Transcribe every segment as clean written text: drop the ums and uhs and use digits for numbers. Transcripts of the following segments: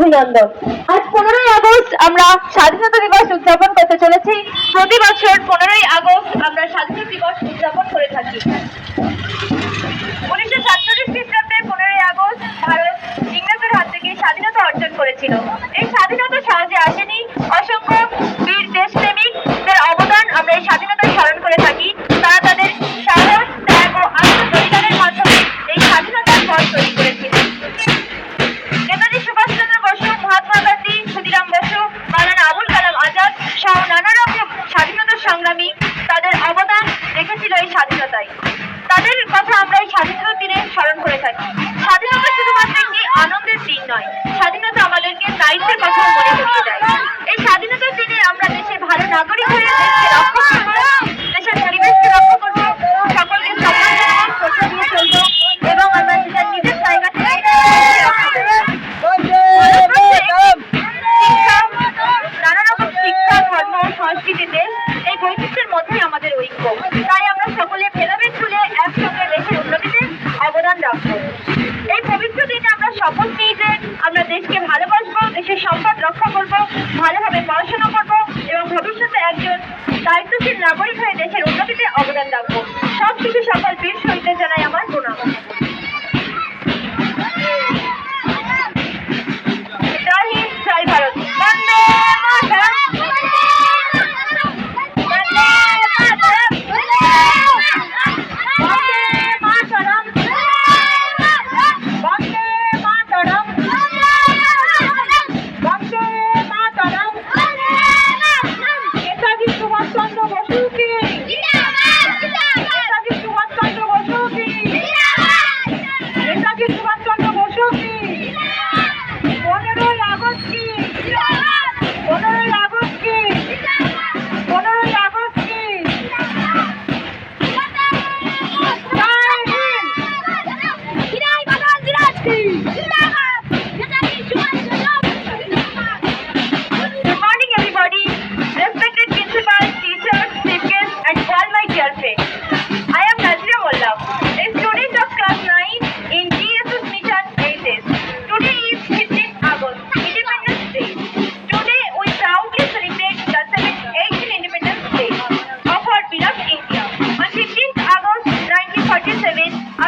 অভিনন্দন। আজ 15ই আগস্ট আমরা স্বাধীনতা দিবস উদযাপন করতে চলেছি। প্রতি বছর 15ই আগস্ট আমরা স্বাধীনতা দিবস উদযাপন করে থাকি। 1947 খ্রিস্টাব্দে 15ই আগস্ট ভারত ইংরেজের হাত থেকে স্বাধীনতা অর্জন করেছিল। এই স্বাধীনতা সহজে আসেনি। অসংখ্য বীর দেশপ্রেমিকদের অবদান আমরা এই স্বাধীনতায় স্মরণ করে থাকি। তারা তাদের সাহস, ত্যাগ ও আত্মবলিদানের মাধ্যমে এই স্বাধীনতার পথ তৈরি করেছিলেন। নেতাজি সুভাষচন্দ্র বসু, মহাত্মা গান্ধী, ক্ষুদিরাম বসু, মাওলানা আবুল কালাম আজাদ সহ নানা রকম স্বাধীনতা সংগ্রামী তাদের অবদান রেখেছিল এই স্বাধীনতায়। তাদের কথা আমরা এই স্বাধীনতার দিনে স্মরণ করে থাকি। স্বাধীনতা শুধুমাত্র একটি আনন্দের দিন নয়, স্বাধীনতা আমাদেরকে দায়িত্বের কথা মনে করিয়ে দেয়। এই স্বাধীনতার দিনে আমরা দেশের ভালো নাগরিক হয়ে দেশকে রক্ষা করব, দেশের পরিবেশকে রক্ষা করব, সকলকে সম্মান দিয়ে চলবো এবং আমরা নিজের জায়গা থেকে নানা রকম শিক্ষা, ধর্ম ও সংস্কৃতিতে এই বৈচিত্র্যের মধ্যেই আমাদের ঐক্য। তাই আমরা সকলে ভেদাভেদ ভুলে একসঙ্গে দেশের উন্নতিতে অবদান রাখবো। এই পবিত্র দিনে আমরা শপথ নিই যে আমরা দেশকে ভালোবাসবো, দেশের সম্পদ রক্ষা করব, ভালোভাবে পড়াশোনা করব এবং ভবিষ্যতে একজন দায়িত্বশীল নাগরিক হয়ে দেশের উন্নতিতে অবদান রাখবো। সব কিছু সকল বীর শহীদদের জানাই আমার প্রণাম। জয় হিন্দ, জয় ভারত, বন্দে মাতরম।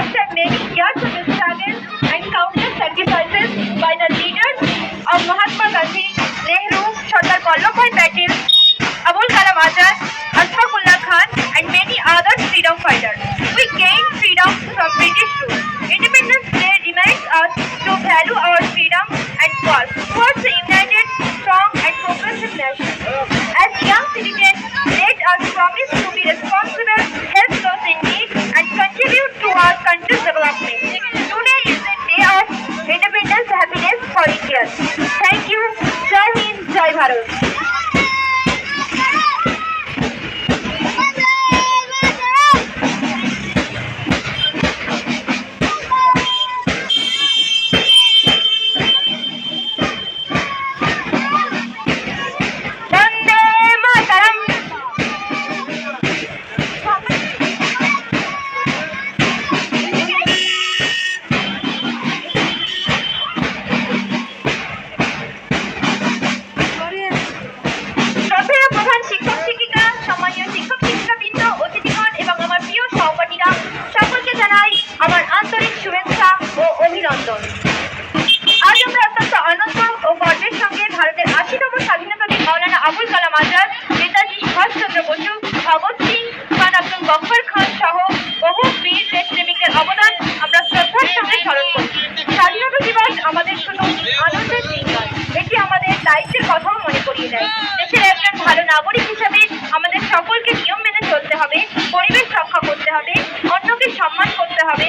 After many years of struggle and countless sacrifices by the leaders of Mahatma Gandhi, Nehru, Sardar Vallabhbhai Patel, Abul Kalam Azad, Ashfaq Ullah Khan and many other freedom fighters, we gained freedom from British rule. Independence Day reminds us to value our freedom and work towards a united, strong and progressive nation. As young citizens, let us promise to be responsible, help those in need and contribute to our country's development. Today is the day of independence, happiness for India. Thank you. Jai Hind, Jai Bharat. আজ আমরা অত্যন্ত আনন্দ ও গর্বের সঙ্গে ভারতের ৮০তম স্বাধীনতা দিন মাওলানা আবুল কালাম আজাদ, নেতাজি সুভাষচন্দ্র বসু, ভগৎ সিং, খান আব্দুল গফফর খান সহ বহু বীর দেশপ্রেমিকদের অবদান আমরা শ্রদ্ধার সঙ্গে স্মরণ করি। স্বাধীনতা দিবস আমাদের শুধু আনন্দের দিন নয়, এটি আমাদের দায়িত্বের কথাও মনে করিয়ে দেয়। দেশের একজন ভালো নাগরিক হিসেবে আমাদের সকলকে নিয়ম মেনে চলতে হবে, পরিবেশ রক্ষা করতে হবে, অন্যকে সম্মান করতে হবে,